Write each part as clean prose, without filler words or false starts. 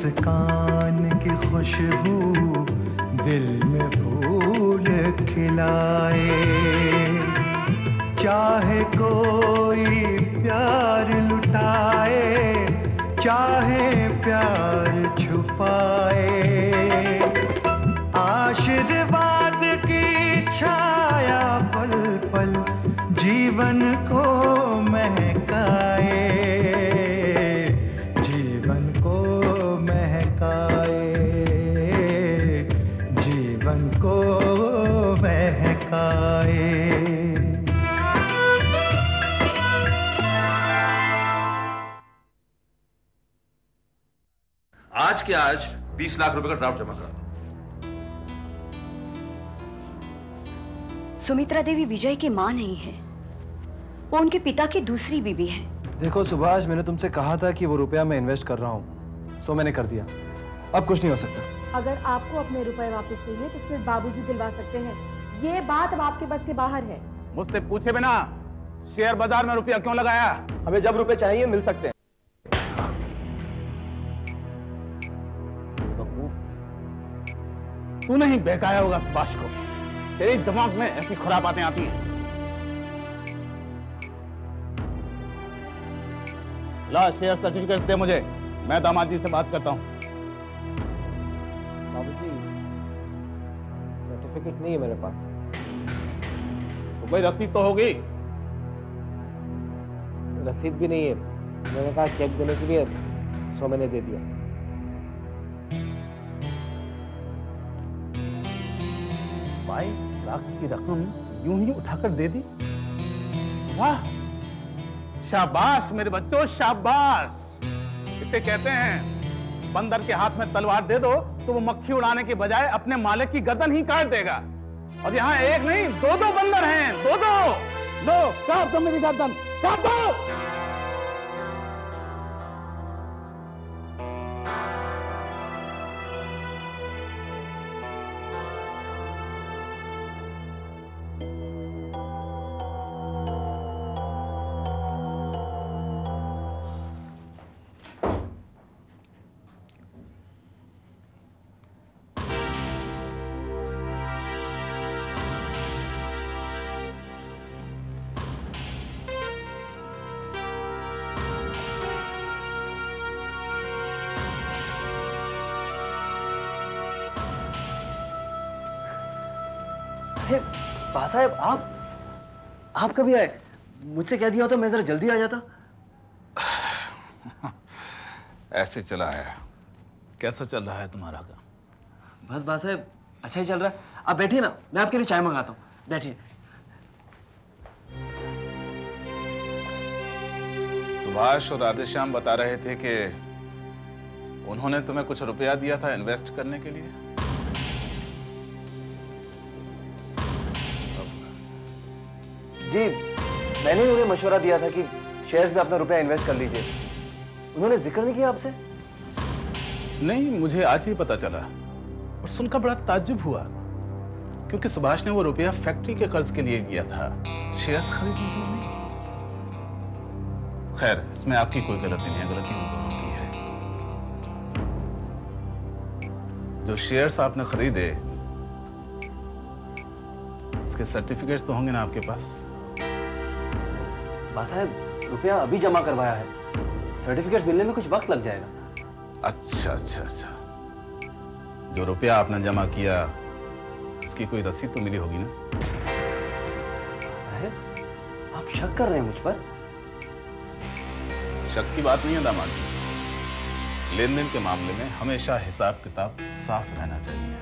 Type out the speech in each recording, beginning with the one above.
मुस्कान की खुशबू दिल में फूल खिलाए। चाहे कोई प्यार लुटाए, चाहे प्यार छुपाए, आशीर्वाद की छाया पल पल जीवन को महकाए, जीवन को महकाए, जीवन को महकाए। आज के आज 20 लाख रुपए का ड्राफ्ट जमा कर दो। सुमित्रा देवी विजय की मां नहीं है, वो उनके पिता की दूसरी बीवी है। देखो सुभाष, मैंने तुमसे कहा था कि वो रुपया मैं इन्वेस्ट कर रहा हूँ, सो मैंने कर दिया। अब कुछ नहीं हो सकता। अगर आपको अपने रुपए वापस चाहिए तो सिर्फ बाबूजी दिलवा सकते हैं। ये बात अब आपके बस के बाहर है। मुझसे पूछे बिना शेयर बाजार में रुपया क्यों लगाया? हमें जब रुपए चाहिए मिल सकते हैं। तू नहीं बहकाया होगा सुभाष को, तेरे दिमाग में ऐसी खुरापातें आती हैं। ला शेयर सर्टिफिकेट दे मुझे, मैं दामाद जी से बात करता हूँ। बाबूजी, सर्टिफिकेट नहीं है मेरे पास। तो कोई रसीद तो होगी? रसीद भी नहीं है। मैंने कहा चेक देने के लिए, सो मैंने दे दिया। 22 लाख की रकम यूं ही उठाकर दे दी। वाह, शाबाश मेरे बच्चों, शाबाश। इसे कहते हैं बंदर के हाथ में तलवार दे दो तो वो मक्खी उड़ाने के बजाय अपने मालिक की गर्दन ही काट देगा। और यहाँ एक नहीं, दो बंदर हैं, दो। लो, काट दो मेरी गर्दन, काट दो। बा साहब, आप कभी आए? मुझसे कह दिया होता मैं जरा जल्दी आ जाता। ऐसे चला है। कैसा चल रहा है तुम्हारा काम? बस बा साहब, अच्छा ही चल रहा है। आप बैठिए ना, मैं आपके लिए चाय मंगाता हूँ। बैठिए। सुभाष और राधेश्याम बता रहे थे कि उन्होंने तुम्हें कुछ रुपया दिया था इन्वेस्ट करने के लिए। जी, मैंने उन्हें मशवरा दिया था कि शेयर्स में अपना रुपया इन्वेस्ट कर लीजिए। उन्होंने जिक्र नहीं किया आपसे? नहीं, मुझे आज ही पता चला और सुनकर बड़ा ताज्जुब हुआ, क्योंकि सुभाष ने वो रुपया फैक्ट्री के कर्ज के लिए दिया था, शेयर्स खरीदने के लिए नहीं। खैर, इसमें आपकी कोई गलती नहीं है, गलती उन दोनों की है। जो शेयर्स आपने खरीदे उसके सर्टिफिकेट्स तो होंगे ना आपके पास? बा साहब, रुपया अभी जमा करवाया है, सर्टिफिकेट्स मिलने में कुछ वक्त लग जाएगा। अच्छा। जो रुपया आपने जमा किया उसकी कोई रसीद तो मिली होगी ना? साहब, आप शक कर रहे हैं मुझ पर? शक की बात नहीं है दामाद जी। लेन देन के मामले में हमेशा हिसाब किताब साफ रहना चाहिए,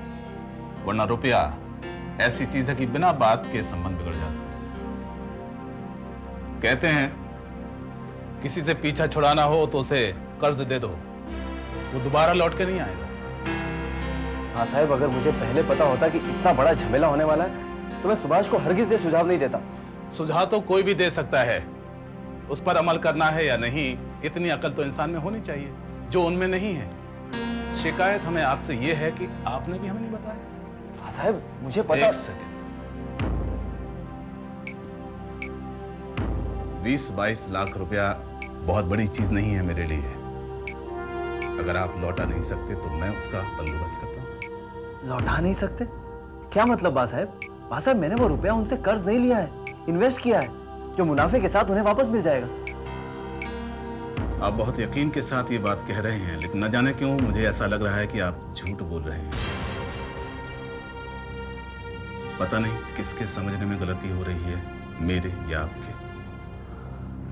वरना रुपया ऐसी चीज है कि बिना बात के संबंध बिगड़ जाते हैं। कहते हैं किसी से पीछा छुड़ाना हो तो उसे कर्ज दे दो, वो दोबारा लौट के नहीं आएगा। हाँ साहब, अगर मुझे पहले पता होता कि इतना बड़ा झमेला होने वाला है तो मैं सुभाष को हरगिज ये सुझाव नहीं देता। सुझाव तो कोई भी दे सकता है, उस पर अमल करना है या नहीं, इतनी अकल तो इंसान में होनी चाहिए जो उनमें नहीं है। शिकायत हमें आपसे ये है कि आपने भी हमें नहीं बताया। हाँ साहब, मुझे पता। 1 सेकंड। 20-22 लाख रुपया बहुत बड़ी चीज नहीं है मेरे लिए। अगर आप लौटा नहीं सकते तो मैं उसका बंदोबस्त करता हूँ। लौटा नहीं सकते? क्या मतलब बा साहब? बा साहब, मैंने वो रुपया उनसे कर्ज नहीं लिया है, इन्वेस्ट किया है, जो मुनाफे के साथ उन्हें वापस मिल जाएगा। आप बहुत यकीन के साथ ये बात कह रहे हैं, लेकिन न जाने क्यों मुझे ऐसा लग रहा है कि आप झूठ बोल रहे हैं। पता नहीं किसके समझने में गलती हो रही है, मेरे या आपके।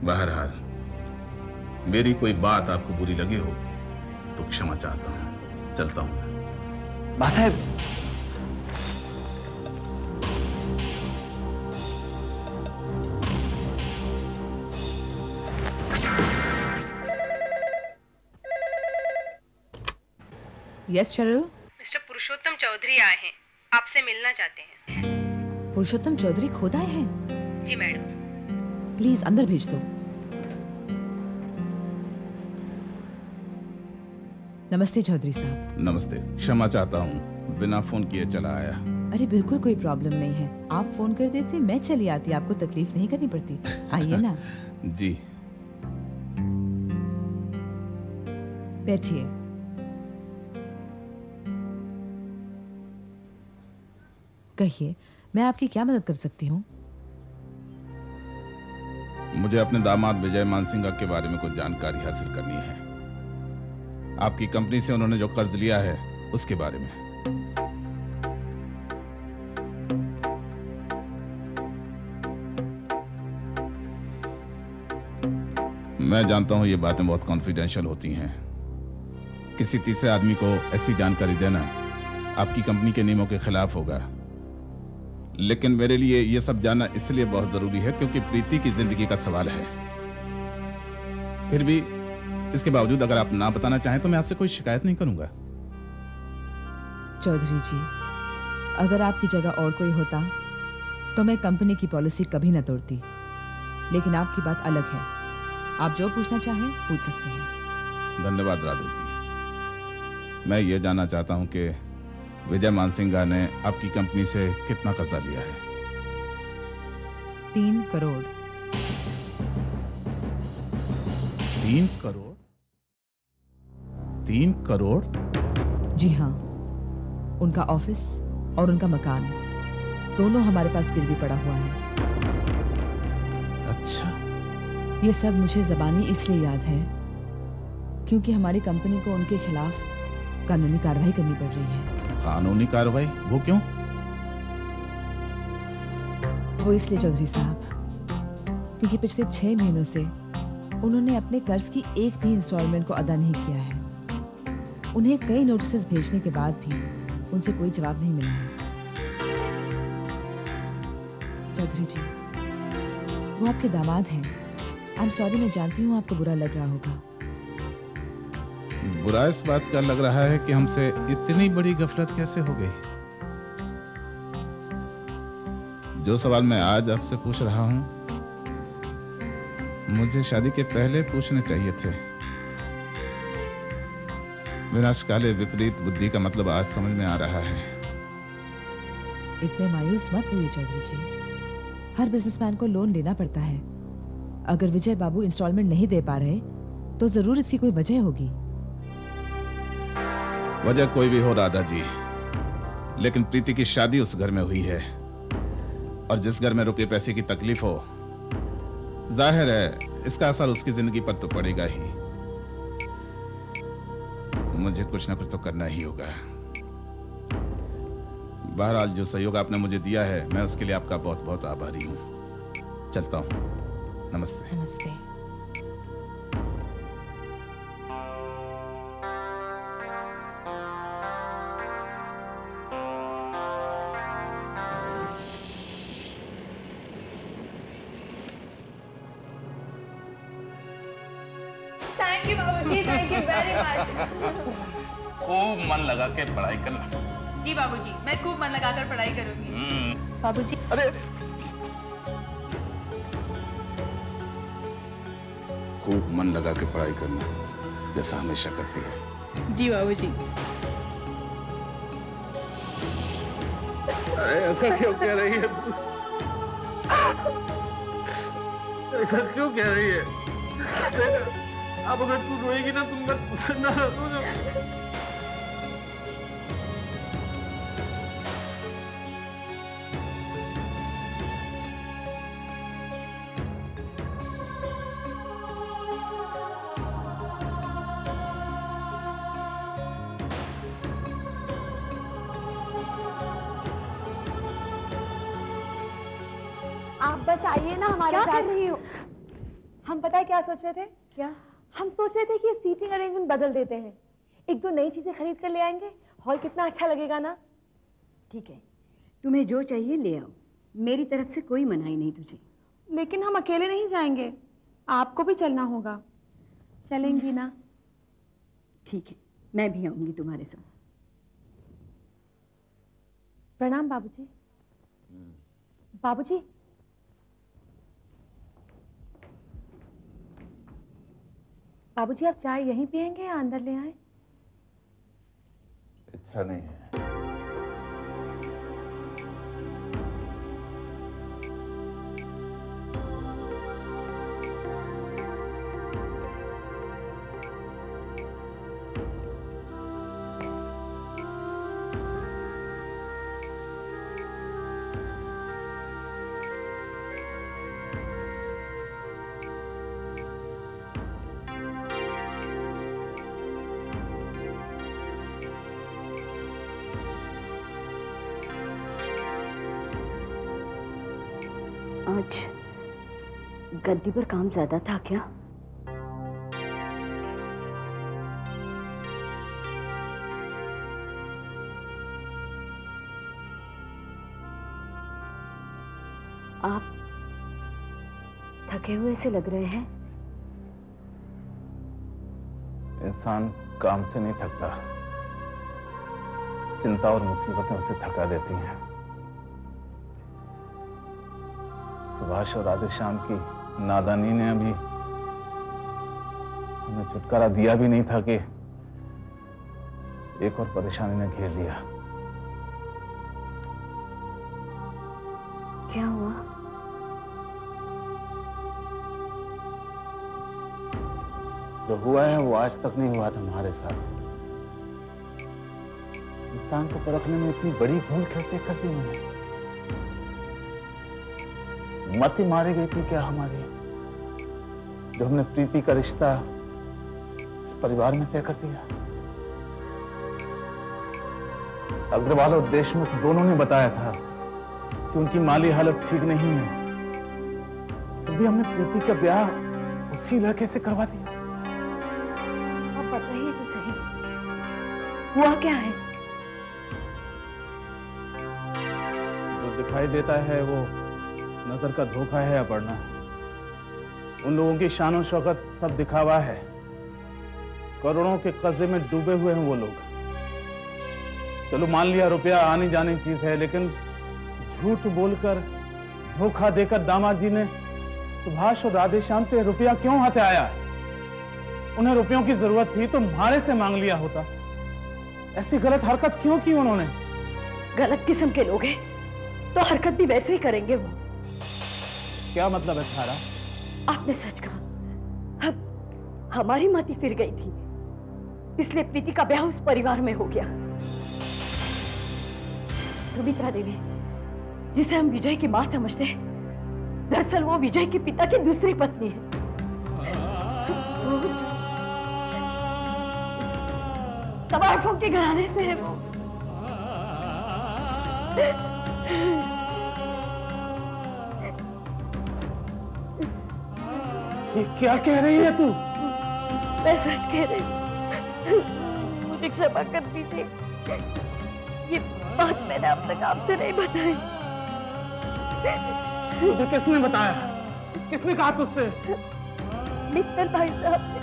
बहरहाल मेरी कोई बात आपको बुरी लगी हो तो क्षमा चाहता हूं। चलता हूं। बा साहब, यस शरल। मिस्टर पुरुषोत्तम चौधरी आए हैं, आपसे मिलना चाहते हैं। पुरुषोत्तम चौधरी खुद आए हैं? जी मैडम। प्लीज अंदर भेज दो। नमस्ते चौधरी साहब। नमस्ते, क्षमा चाहता हूँ, बिना फोन किए चला आया। अरे बिल्कुल कोई प्रॉब्लम नहीं है, आप फोन कर देते मैं चली आती, आपको तकलीफ नहीं करनी पड़ती। आइए ना। जी। बैठिए। कहिए, मैं आपकी क्या मदद कर सकती हूँ? मुझे अपने दामाद विजय मानसिंघा के बारे में कुछ जानकारी हासिल करनी है। आपकी कंपनी से उन्होंने जो कर्ज लिया है उसके बारे में। मैं जानता हूं ये बातें बहुत कॉन्फिडेंशियल होती हैं। किसी तीसरे आदमी को ऐसी जानकारी देना आपकी कंपनी के नियमों के खिलाफ होगा, लेकिन मेरे लिए यह सब जानना इसलिए बहुत जरूरी है क्योंकि प्रीति की जिंदगी का सवाल है। फिर भी इसके बावजूद अगर आप ना बताना चाहें तो मैं आपसे कोई शिकायत नहीं करूंगा। चौधरी जी, अगर आपकी जगह और कोई होता तो मैं कंपनी की पॉलिसी कभी न तोड़ती, लेकिन आपकी बात अलग है। आप जो पूछना चाहें पूछ सकते हैं। धन्यवाद राधे जी। मैं ये जानना चाहता हूं कि विजय मानसिंघा ने आपकी कंपनी से कितना कर्जा लिया है? 3 करोड़। 3 करोड़? 3 करोड़? जी हाँ, उनका ऑफिस और उनका मकान दोनों हमारे पास गिरवी पड़ा हुआ है। अच्छा। ये सब मुझे ज़बानी इसलिए याद है क्योंकि हमारी कंपनी को उनके खिलाफ कानूनी कार्रवाई करनी पड़ रही है। कानूनी कार्रवाई? वो क्यों? वो इसलिए चौधरी साहब क्योंकि पिछले 6 महीनों से उन्होंने अपने कर्ज की एक भी इंस्टॉलमेंट को अदा नहीं किया है। उन्हें कई नोटिस भेजने के बाद भी उनसे कोई जवाब नहीं मिला है। चौधरी जी, वो आपके दामाद हैं। आई एम सॉरी, मैं जानती हूँ आपको बुरा लग रहा होगा। बुरा इस बात का लग रहा है कि हमसे इतनी बड़ी गफलत कैसे हो गई। जो सवाल मैं आज आपसे पूछ रहा हूं मुझे शादी के पहले पूछने चाहिए थे। विनाशकाले विपरीत बुद्धि का मतलब आज समझ में आ रहा है। इतने मायूस मत हुइए चौधरी जी, हर बिजनेसमैन को लोन लेना पड़ता है। अगर विजय बाबू इंस्टॉलमेंट नहीं दे पा रहे तो जरूर इसकी कोई वजह होगी। वजह कोई भी हो राधा जी, लेकिन प्रीति की शादी उस घर में हुई है, और जिस घर में रुपये पैसे की तकलीफ हो, जाहिर है इसका असर उसकी जिंदगी पर तो पड़ेगा ही। मुझे कुछ ना कुछ तो करना ही होगा। बहरहाल जो सहयोग आपने मुझे दिया है मैं उसके लिए आपका बहुत बहुत आभारी हूँ। चलता हूँ। नमस्ते। नमस्ते। थैंक यू बाबूजी, थैंक यू वेरी मच। खूब मन लगा के पढ़ाई करना। जी बाबूजी, मैं खूब मन लगाकर पढ़ाई करूंगी। बाबूजी, अरे खूब मन लगा के पढ़ाई करना, जैसा हमेशा करती है। जी बाबूजी। अरे ऐसा क्यों कह रही है तू? ऐसा क्यों कह रही है? अब अगर तू रोएगी ना तुम ना आप बस आइए ना हमारे साथ। क्या कर रही हो? हम पता है क्या सोच रहे थे? क्या? हम सोच रहे थे कि ये सीटिंग अरेंजमेंट बदल देते हैं, एक दो नई चीजें खरीद कर ले आएंगे, हॉल कितना अच्छा लगेगा ना। ठीक है, तुम्हें जो चाहिए ले आओ, मेरी तरफ से कोई मनाही नहीं तुझे। लेकिन हम अकेले नहीं जाएंगे, आपको भी चलना होगा। चलेंगी ना? ठीक है, मैं भी आऊंगी तुम्हारे साथ। प्रणाम बाबूजी। बाबूजी, बाबूजी आप चाय यहीं पियेंगे या अंदर ले आए? इच्छा नहीं है। आज गद्दी पर काम ज्यादा था क्या? आप थके हुए से लग रहे हैं। इंसान काम से नहीं थकता, चिंता और मुसीबतें उसे थका देती हैं। सुभाष और राधेश्याम की नादानी ने अभी हमें छुटकारा दिया भी नहीं था कि एक और परेशानी ने घेर लिया। क्या हुआ? जो हुआ है वो आज तक नहीं हुआ था हमारे साथ। इंसान को परखने में इतनी बड़ी भूल कैसे कर दी उन्होंने? मत ही मारी गई थी क्या हमारी, जो हमने प्रीति का रिश्ता इस परिवार में तय कर दिया? अग्रवाल और देशमुख दोनों ने बताया था कि उनकी माली हालत ठीक नहीं है, तो भी हमने प्रीति का ब्याह उसी लड़के से करवा दिया। आप बताइए तो सही, हुआ क्या है? जो दिखाई देता है वो नजर का धोखा है अपर्णा। उन लोगों की शान और शौकत सब दिखावा है। करोड़ों के कर्जे में डूबे हुए हैं वो लोग। चलो मान लिया रुपया आनी जानी चीज है, लेकिन झूठ बोलकर धोखा देकर दामाद जी ने सुभाष और राधेश्याम से रुपया क्यों हाथे आया? उन्हें रुपयों की जरूरत थी तो म्हारे से मांग लिया होता। ऐसी गलत हरकत क्यों की उन्होंने? गलत किस्म के लोग हैं तो हरकत भी वैसे ही करेंगे वो। क्या मतलब है तुम्हारा? आपने सच कहा। अब हमारी मति फिर गई थी, इसलिए प्रीति का ब्याह उस परिवार में हो गया। सुमित्रा देवी, जिसे हम विजय की मां समझते हैं, दरअसल वो विजय के पिता की दूसरी पत्नी है। तबारफों के घराने से है वो। ये क्या कह रही है तू? मैं सच कह रही हूँ, मुझे क्षमा कर दीजिए। ये बात मैंने अब तक आपसे नहीं बताई। तुझे किसने बताया? किसने कहा तुझसे? मित्तल भाई साहब ने।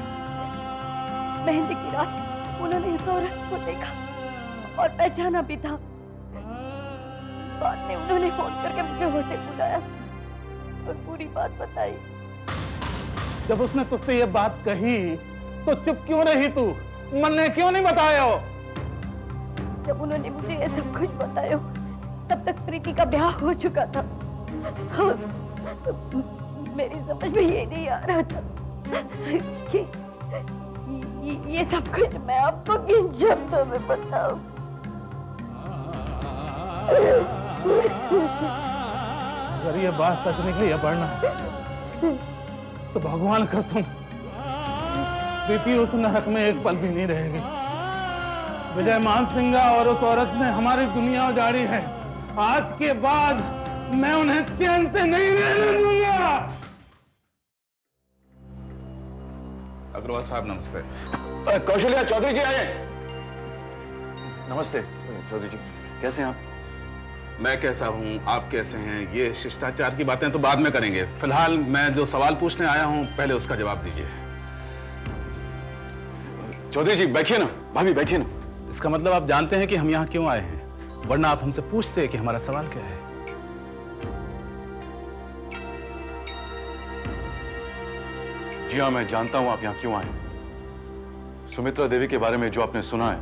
मेहंदी की रात उन्होंने इस औरत को देखा और पहचाना भी था। बाद में उन्होंने फोन करके मुझे होटल बुलाया और पूरी बात बताई। जब उसने तुझसे ये बात कही तो चुप क्यों रही तू? मन ने क्यों नहीं बताया? जब उन्होंने मुझे ये सब कुछ बताया तब तक प्रीति का ब्याह हो चुका था। मेरी समझ में ये नहीं आ रहा था कि ये सब कुछ मैं आपको किन शब्दों में बताऊं? अगर ये बात सच निकली है पढ़ना, तो भगवान कसम प्रीति उस नरक में एक पल भी नहीं रहेगी। विजय मानसिंगा और उस औरत ने हमारी दुनिया उजाड़ी है। आज के बाद मैं उन्हें चैन से नहीं रहने दूंगा। अग्रवाल साहब नमस्ते। कौशल्या चौधरी जी आए। नमस्ते चौधरी जी, कैसे हैं आप? मैं कैसा हूं, आप कैसे हैं, ये शिष्टाचार की बातें तो बाद में करेंगे। फिलहाल मैं जो सवाल पूछने आया हूं, पहले उसका जवाब दीजिए। चौधरी जी बैठिए ना, भाभी बैठिए ना। इसका मतलब आप जानते हैं कि हम यहाँ क्यों आए हैं, वरना आप हमसे पूछते कि हमारा सवाल क्या है। जी हाँ, मैं जानता हूं आप यहाँ क्यों आए। सुमित्रा देवी के बारे में जो आपने सुना है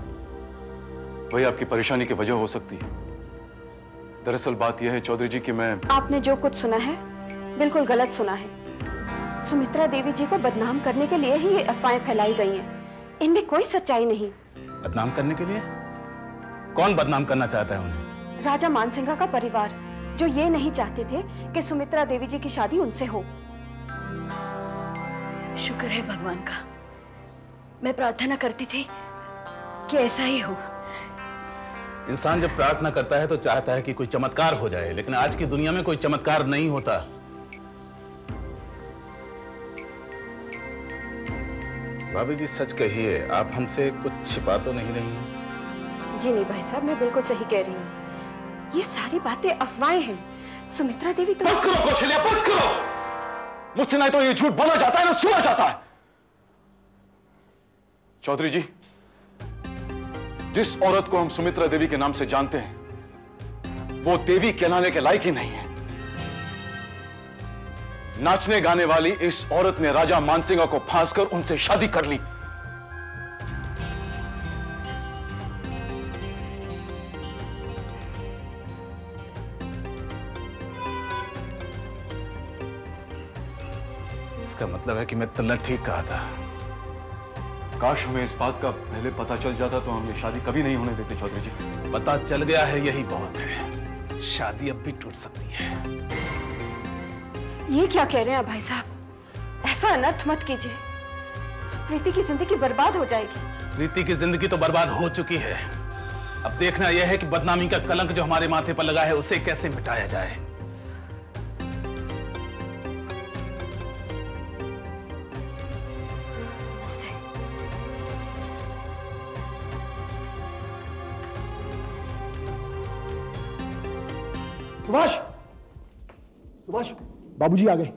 वही आपकी परेशानी की वजह हो सकती है। दरअसल बात यह है चौधरी जी कि मैं... आपने जो कुछ सुना है बिल्कुल गलत सुना है। सुमित्रा देवी जी को बदनाम करने के लिए ही ये अफवाहें फैलाई गई हैं। इनमें कोई सच्चाई नहीं। बदनाम करने के लिए? कौन बदनाम करना चाहता है उन्हें? राजा मानसिंगा का परिवार, जो ये नहीं चाहते थे कि सुमित्रा देवी जी की शादी उनसे हो। शुक्र है भगवान का, मैं प्रार्थना करती थी कि ऐसा ही हो। इंसान जब प्रार्थना करता है तो चाहता है कि कोई चमत्कार हो जाए, लेकिन आज की दुनिया में कोई चमत्कार नहीं होता। भाभी जी सच कहिए, आप हमसे कुछ छिपा तो नहीं रही हैं? जी नहीं भाई साहब, मैं बिल्कुल सही कह रही हूँ। ये सारी बातें अफवाहें हैं। सुमित्रा देवी तो... बस करो कौशल्या, बस करो। मुझसे नहीं तो ये झूठ बोला जाता है ना सुना जाता है। चौधरी जी, जिस औरत को हम सुमित्रा देवी के नाम से जानते हैं वो देवी कहलाने के लायक ही नहीं है। नाचने गाने वाली इस औरत ने राजा मानसिंगा को फांस कर उनसे शादी कर ली। इसका मतलब है कि मैं तल्ला ठीक कहा था। काश हमें इस बात का पहले पता चल जाता तो हम ये शादी कभी नहीं होने देते चौधरी जी। पता चल गया है, यही बहुत है। शादी अब भी टूट सकती है। ये क्या कह रहे हैं भाई साहब? ऐसा अनर्थ मत कीजिए। प्रीति की जिंदगी बर्बाद हो जाएगी। प्रीति की जिंदगी तो बर्बाद हो चुकी है। अब देखना यह है कि बदनामी का कलंक जो हमारे माथे पर लगा है उसे कैसे मिटाया जाए। सुभाष, सुभाष, बाबूजी आ गए।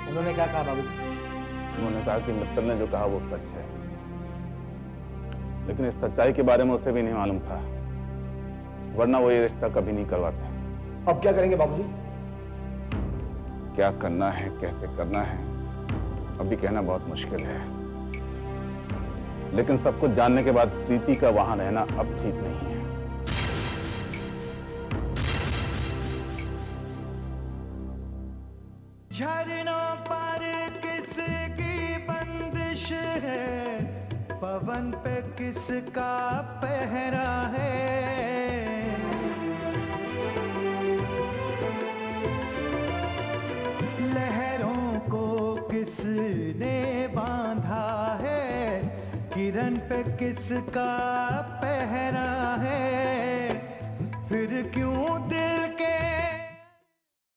उन्होंने क्या कहा बाबूजी? उन्होंने कहा कि मित्तल ने जो कहा वो सच है, लेकिन इस सच्चाई के बारे में उसे भी नहीं मालूम था, वरना वो ये रिश्ता कभी नहीं करवाते। अब क्या करेंगे बाबूजी? क्या करना है, कैसे करना है, अभी कहना बहुत मुश्किल है। लेकिन सब कुछ जानने के बाद प्रीति का वहां रहना अब ठीक नहीं है। झरनों पर किसकी बंदिश है, पवन पे किसका पहरा है। लहरों को किसने बांधा है, किरण पे किसका पहरा